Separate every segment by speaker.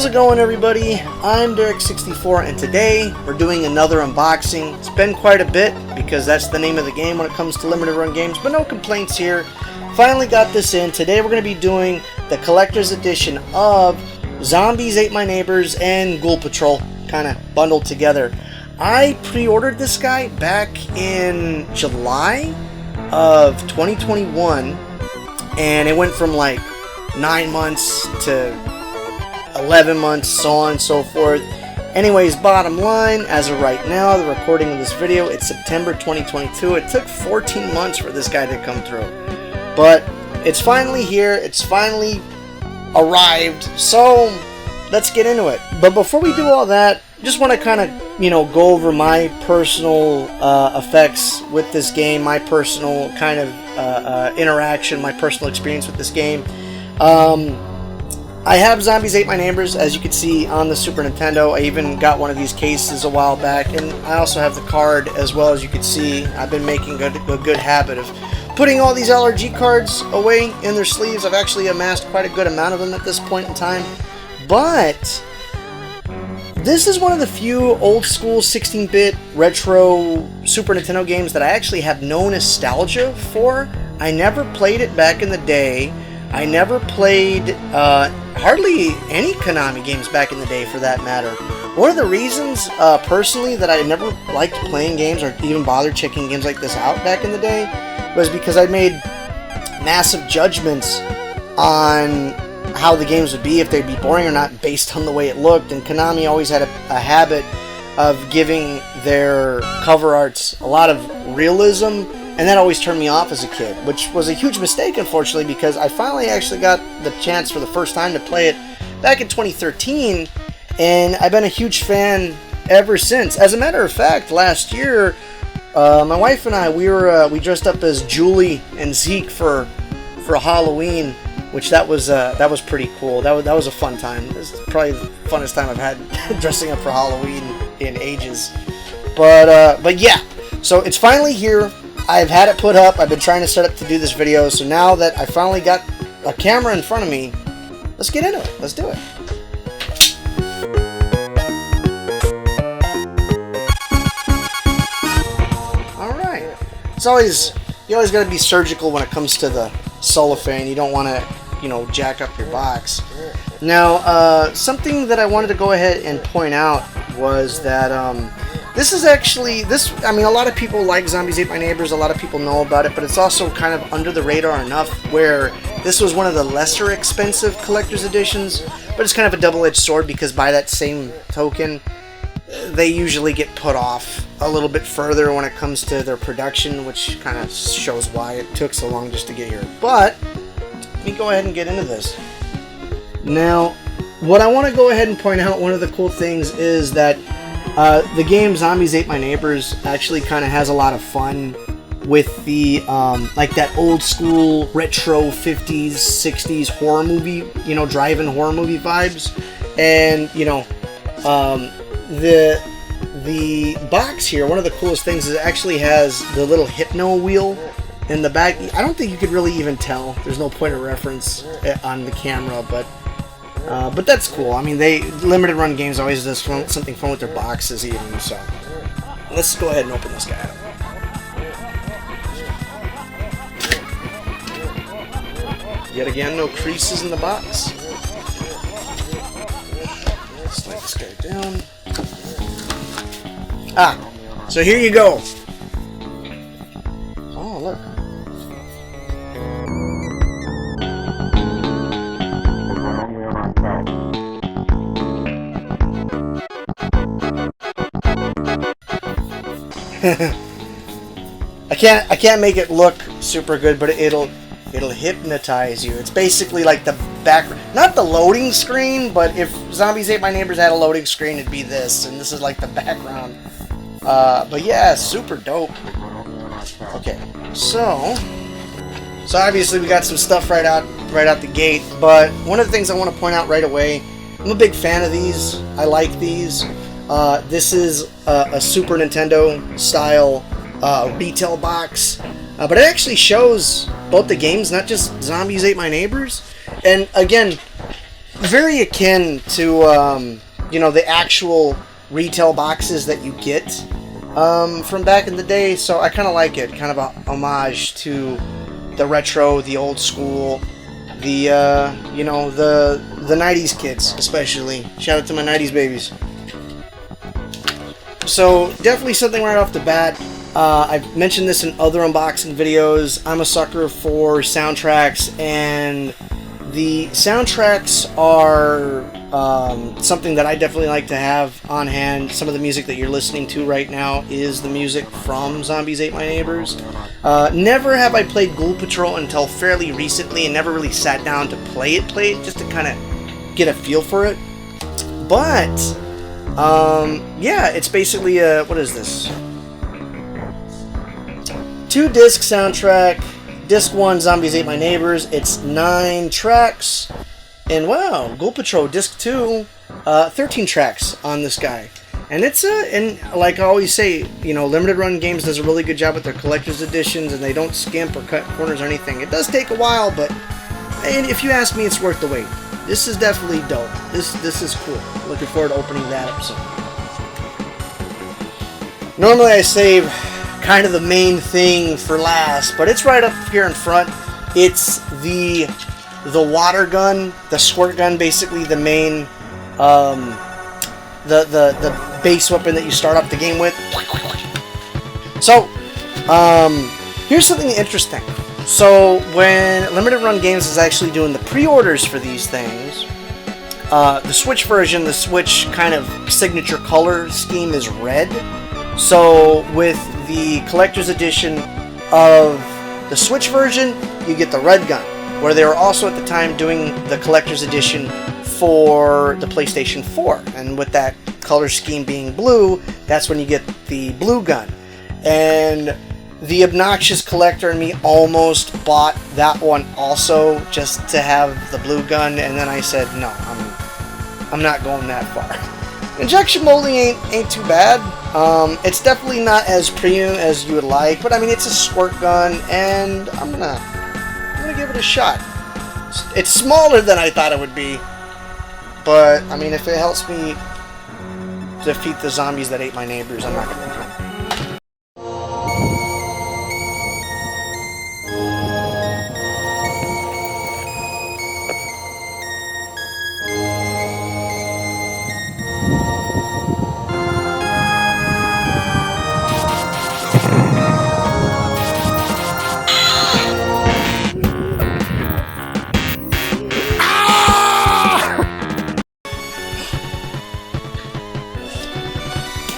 Speaker 1: How's it going, everybody? I'm Derik64, and today we're doing another unboxing. It's been quite a bit because that's the name of the game when it comes to limited run games, but no complaints here. Finally got this in. Today we're going to be doing the collector's edition of Zombies Ate My Neighbors and Ghoul Patrol, kind of bundled together. I pre-ordered this guy back in July of 2021, and it went from like 9 months to 11 months, so on and so forth. Anyways, bottom line, as of right now, the recording of this video, it's September 2022. It took 14 months for this guy to come through, but it's finally here. It's finally arrived, so let's get into it. But before we do all that, just want to kind of, go over my personal effects with this game, my personal kind of interaction, my personal experience with this game. I have Zombies Ate My Neighbors, as you can see, on the Super Nintendo. I even got one of these cases a while back, and I also have the card as well. As you can see, I've been making a good habit of putting all these LRG cards away in their sleeves. I've actually amassed quite a good amount of them at this point in time. But this is one of the few old school 16-bit retro Super Nintendo games that I actually have no nostalgia for. I never played it back in the day. I never played hardly any Konami games back in the day, for that matter. One of the reasons, personally, that I never liked playing games or even bothered checking games like this out back in the day was because I made massive judgments on how the games would be, if they'd be boring or not, based on the way it looked. And Konami always had a habit of giving their cover arts a lot of realism, and that always turned me off as a kid, which was a huge mistake, unfortunately, because I finally actually got the chance for the first time to play it back in 2013, and I've been a huge fan ever since. As a matter of fact, last year, my wife and I, we dressed up as Julie and Zeke for Halloween, which that was pretty cool. That was a fun time. It was probably the funnest time I've had dressing up for Halloween in ages. But yeah, so it's finally here. I've had it put up. I've been trying to set up to do this video, so now that I finally got a camera in front of me, let's get into it. Let's do it. Alright. You always got to be surgical when it comes to the cellophane. You don't want to, jack up your box. Now, something that I wanted to go ahead and point out was that, this is actually, a lot of people like Zombies Ate My Neighbors, a lot of people know about it, but it's also kind of under the radar enough where this was one of the lesser expensive collector's editions, but it's kind of a double-edged sword because by that same token, they usually get put off a little bit further when it comes to their production, which kind of shows why it took so long just to get here. But let me go ahead and get into this. Now, what I want to go ahead and point out, one of the cool things is that the game Zombies Ate My Neighbors actually kind of has a lot of fun with the, like that old school retro 50s, 60s horror movie, drive-in horror movie vibes. And, the box here, one of the coolest things is it actually has the little hypno wheel in the back. I don't think you could really even tell. There's no point of reference on the camera, but that's cool. They limited run games always does something fun with their boxes even, so let's go ahead and open this guy up. Yet again, no creases in the box. Let's lay this guy down. So here you go. Oh, look. I can't make it look super good, but it'll hypnotize you. It's basically like the background, not the loading screen, but if Zombies Ate My Neighbors had a loading screen, it'd be this, and this is like the background. But yeah, super dope. Okay, so obviously we got some stuff right out the gate, but one of the things I want to point out right away, I'm a big fan of these. I like these. This is a Super Nintendo style retail box, but it actually shows both the games, not just Zombies Ate My Neighbors. And again, very akin to, you know, the actual retail boxes that you get from back in the day. So I kind of like it. Kind of a homage to the retro, the old school, the, you know, the 90s kids, especially. Shout out to my 90s babies. So definitely something right off the bat. I've mentioned this in other unboxing videos. I'm a sucker for soundtracks, and the soundtracks are something that I definitely like to have on hand. Some of the music that you're listening to right now is the music from Zombies Ate My Neighbors. Never have I played Ghoul Patrol until fairly recently, and never really sat down to play it just to kind of get a feel for it. But yeah, it's basically a, what is this? 2-disc soundtrack. Disc 1, Zombies Ate My Neighbors. It's 9 tracks. And wow, Ghoul Patrol Disc 2, 13 tracks on this guy. And it's and like I always say, you know, Limited Run Games does a really good job with their collector's editions, and they don't skimp or cut corners or anything. It does take a while, but and if you ask me, it's worth the wait. This is definitely dope. This is cool. Looking forward to opening that up soon. Normally I save kind of the main thing for last, but it's right up here in front. It's the water gun, the squirt gun, basically the main the base weapon that you start off the game with. So here's something interesting. So when Limited Run Games is actually doing the pre-orders for these things, the Switch version, the Switch kind of signature color scheme is red. So with the collector's edition of the Switch version, you get the red gun, where they were also at the time doing the collector's edition for the PlayStation 4. And with that color scheme being blue, that's when you get the blue gun. And the obnoxious collector in me almost bought that one also, just to have the blue gun, and then I said, no, I'm not going that far. Injection molding ain't too bad. It's definitely not as premium as you would like, but I mean, it's a squirt gun, and I'm gonna give it a shot. It's smaller than I thought it would be, but I mean, if it helps me defeat the zombies that ate my neighbors, I'm not gonna complain.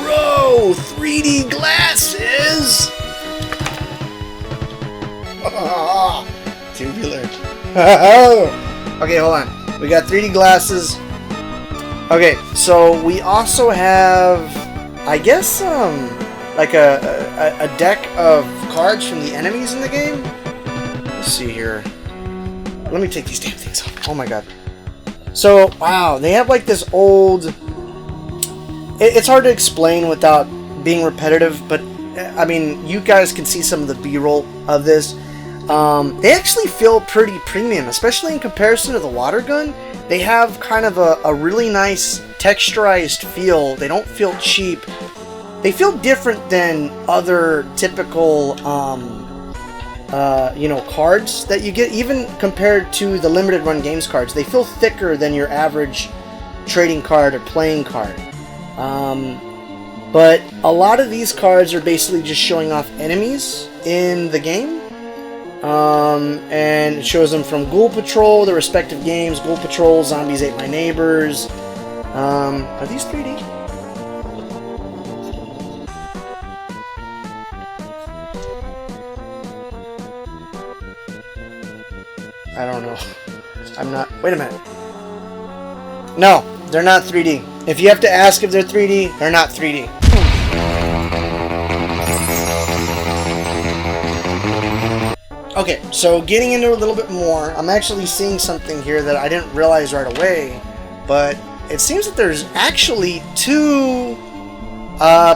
Speaker 1: Bro, 3D glasses! Tubular. Okay, hold on. We got 3D glasses. Okay, so we also have, I guess, like a deck of cards from the enemies in the game. Let's see here. Let me take these damn things off. Oh my god. So, wow, they have like this old... It's hard to explain without being repetitive, but I mean, you guys can see some of the B-roll of this. They actually feel pretty premium, especially in comparison to the water gun. They have kind of a really nice texturized feel. They don't feel cheap. They feel different than other typical, you know, cards that you get, even compared to the Limited Run Games cards. They feel thicker than your average trading card or playing card. But a lot of these cards are basically just showing off enemies in the game. And it shows them from Ghoul Patrol, the respective games. Ghoul Patrol, Zombies Ate My Neighbors. Are these 3D? I don't know. I'm not... Wait a minute. No, they're not 3D. If you have to ask if they're 3D, they're not 3D. Okay, so getting into a little bit more, I'm actually seeing something here that I didn't realize right away, but it seems that there's actually 2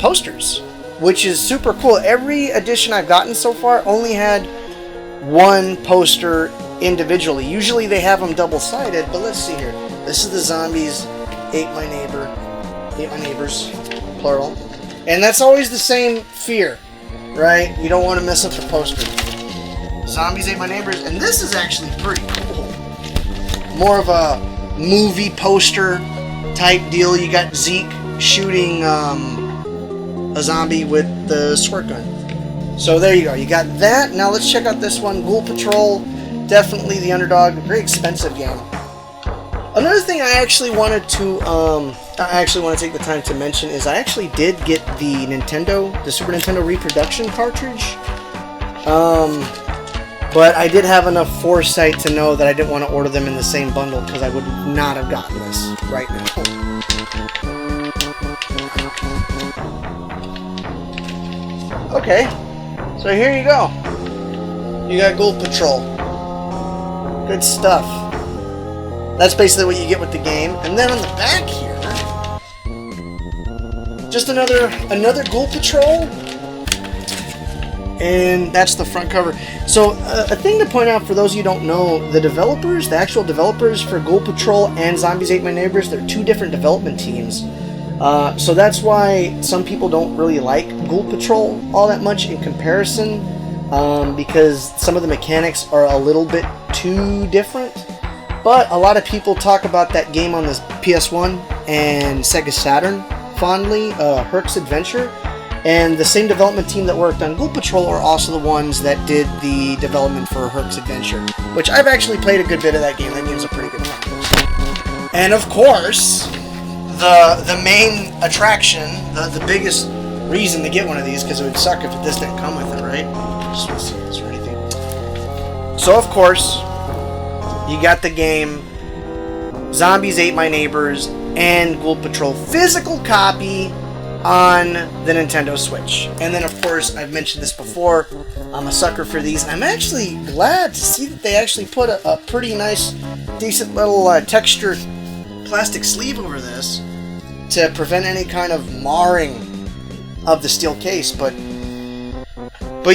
Speaker 1: posters, which is super cool. Every edition I've gotten so far only had 1 poster individually. Usually they have them double-sided, but let's see here. This is the Zombies Ate My Neighbors, plural. And that's always the same fear, right? You don't want to mess up the poster. Zombies Ate My Neighbors, and this is actually pretty cool. More of a movie poster type deal. You got Zeke shooting a zombie with the squirt gun. So there you go. You got that. Now let's check out this one, Ghoul Patrol. Definitely the underdog. A very expensive game. Another thing I actually wanted to take the time to mention is I actually did get the Super Nintendo Reproduction cartridge. But I did have enough foresight to know that I didn't want to order them in the same bundle because I would not have gotten this right now. Okay, so here you go. You got Ghoul Patrol. Good stuff. That's basically what you get with the game. And then on the back here, just another Ghoul Patrol. And that's the front cover. So a thing to point out for those of you who don't know, the actual developers for Ghoul Patrol and Zombies Ate My Neighbors, they're two different development teams. So that's why some people don't really like Ghoul Patrol all that much in comparison, because some of the mechanics are a little bit too different. But a lot of people talk about that game on the PS1 and Sega Saturn fondly, Herc's Adventure. And the same development team that worked on Ghoul Patrol are also the ones that did the development for Herc's Adventure, which I've actually played a good bit of that game. That game's a pretty good one. And of course, the main attraction, the biggest reason to get one of these, because it would suck if this didn't come with it, right? Just want to see this or anything. So of course, you got the game Zombies Ate My Neighbors and Ghoul Patrol physical copy on the Nintendo Switch. And then of course, I've mentioned this before, I'm a sucker for these. I'm actually glad to see that they actually put a pretty nice, decent little textured plastic sleeve over this to prevent any kind of marring of the steel case. But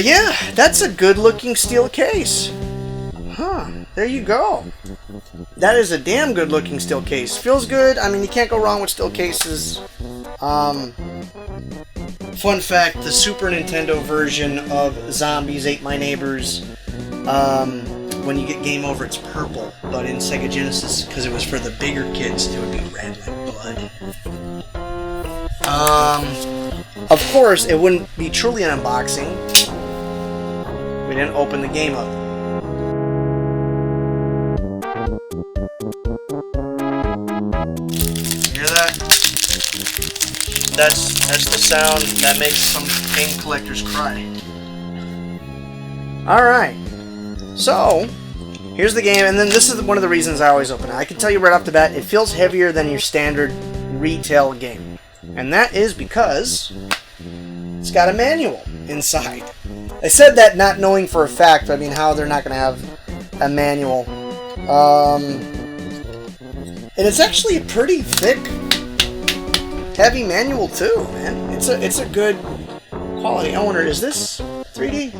Speaker 1: yeah, that's a good looking steel case. Huh, there you go. That is a damn good looking steel case. Feels good. I mean, you can't go wrong with steel cases. Fun fact, the Super Nintendo version of Zombies Ate My Neighbors, when you get game over, it's purple. But in Sega Genesis, because it was for the bigger kids, it would be red like blood. Of course, it wouldn't be truly an unboxing. We didn't open the game up. Hear that? That's the sound that makes some game collectors cry. Alright. So, here's the game, and then this is one of the reasons I always open it. I can tell you right off the bat, it feels heavier than your standard retail game. And that is because it's got a manual inside. I said that not knowing for a fact, I mean, how they're not going to have a manual. And it's actually a pretty thick, heavy manual too, man. It's a good quality. I wonder, is this 3D?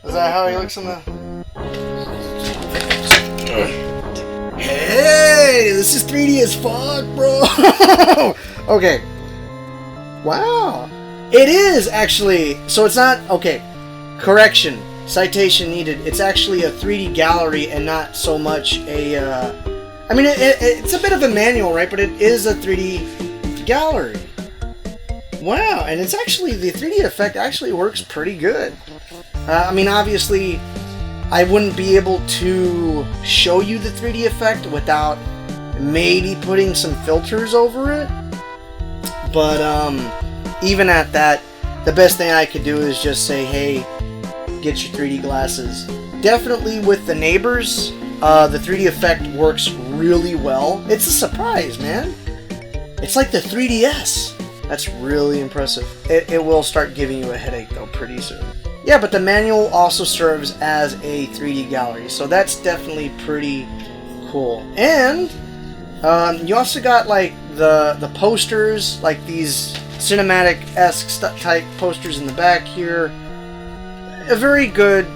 Speaker 1: Is that how he looks on the... Hey, this is 3D as fuck, bro. Okay. Wow. It is actually, so it's not, okay, correction. Citation needed. It's actually a 3D gallery and not so much a, I mean, it's a bit of a manual, right? But it is a 3D gallery. Wow, and it's actually, the 3D effect actually works pretty good. I mean, obviously, I wouldn't be able to show you the 3D effect without maybe putting some filters over it. But, even at that, the best thing I could do is just say, hey, get your 3D glasses. Definitely with the neighbors, the 3D effect works really well. It's a surprise, man. It's like the 3DS. That's really impressive. It will start giving you a headache, though, pretty soon. Yeah, but the manual also serves as a 3D gallery, so that's definitely pretty cool. And you also got, like, the posters, like these cinematic-esque type posters in the back here. A very good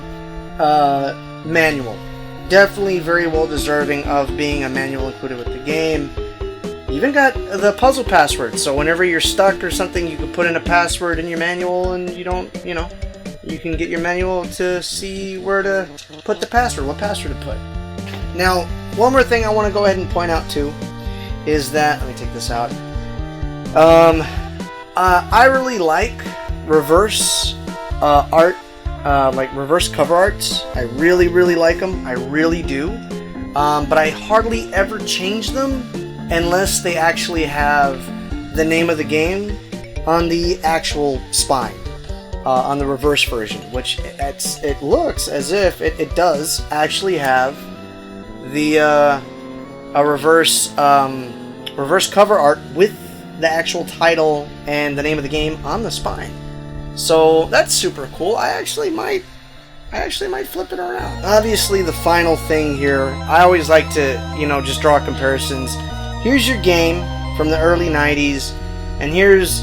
Speaker 1: manual. definitely very well deserving of being a manual included with the game. Even got the puzzle password, so whenever you're stuck or something, you can put in a password in your manual, and you don't, you know, you can get your manual to see where to put the password, what password to put. Now, one more thing I want to go ahead and point out too is that, let me take this out. I really like reverse art, like reverse cover arts. I really like them. I really do. But I hardly ever change them unless they actually have the name of the game on the actual spine, on the reverse version, which it looks as if it does actually have the a reverse cover art with the actual title and the name of the game on the spine. So that's super cool. I actually might flip it around. Obviously, the final thing here, I always like to, you know, just draw comparisons. Here's your game from the early 90s, and here's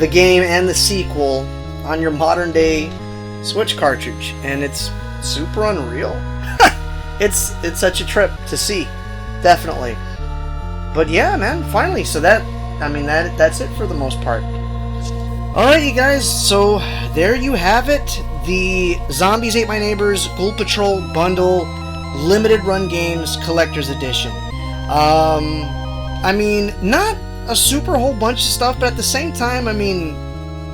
Speaker 1: the game and the sequel on your modern day Switch cartridge, and it's super unreal. It's such a trip to see, definitely. But yeah, man, finally. So that's it for the most part. Alright, you guys, so there you have it. The Zombies Ate My Neighbors Ghoul Patrol Bundle Limited Run Games Collector's Edition. I mean, not a super whole bunch of stuff, but at the same time, I mean,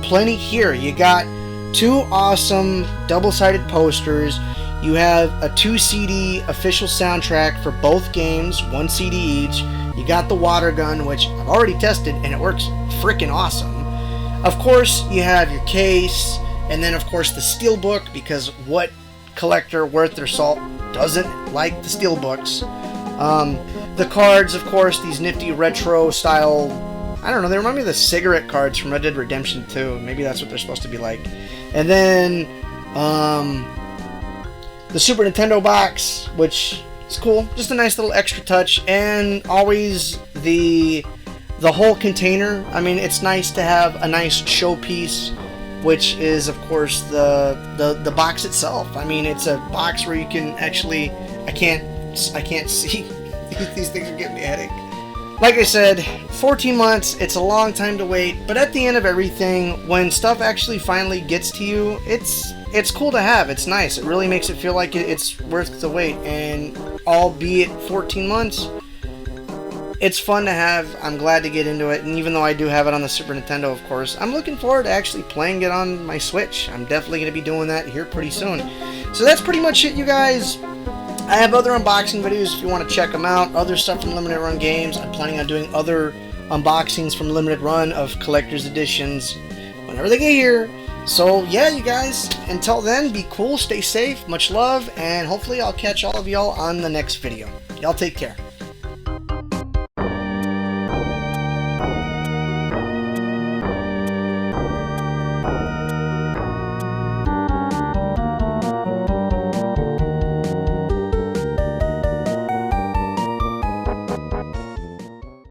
Speaker 1: plenty here. You got 2 awesome double-sided posters. You have a 2-CD official soundtrack for both games, 1 CD each. You got the water gun, which I've already tested, and it works freaking awesome. Of course, you have your case, and then of course the steelbook, because what collector worth their salt doesn't like the steelbooks? The cards, of course, these nifty retro style, I don't know, they remind me of the cigarette cards from Red Dead Redemption 2. Maybe that's what they're supposed to be like. And then the Super Nintendo box, which is cool, just a nice little extra touch, and always the whole container. I mean, it's nice to have a nice showpiece, which is, of course, the box itself. I mean, it's a box where you can actually, I can't see. These things are giving me a headache. Like I said, 14 months, it's a long time to wait, but at the end of everything, when stuff actually finally gets to you, it's cool to have. It's nice. It really makes it feel like it's worth the wait, and albeit 14 months, it's fun to have. I'm glad to get into it, and even though I do have it on the Super Nintendo, of course, I'm looking forward to actually playing it on my Switch. I'm definitely going to be doing that here pretty soon. So that's pretty much it, you guys. I have other unboxing videos if you want to check them out. Other stuff from Limited Run Games. I'm planning on doing other unboxings from Limited Run of collector's editions whenever they get here. So yeah, you guys, until then, be cool, stay safe, much love, and hopefully I'll catch all of y'all on the next video. Y'all take care.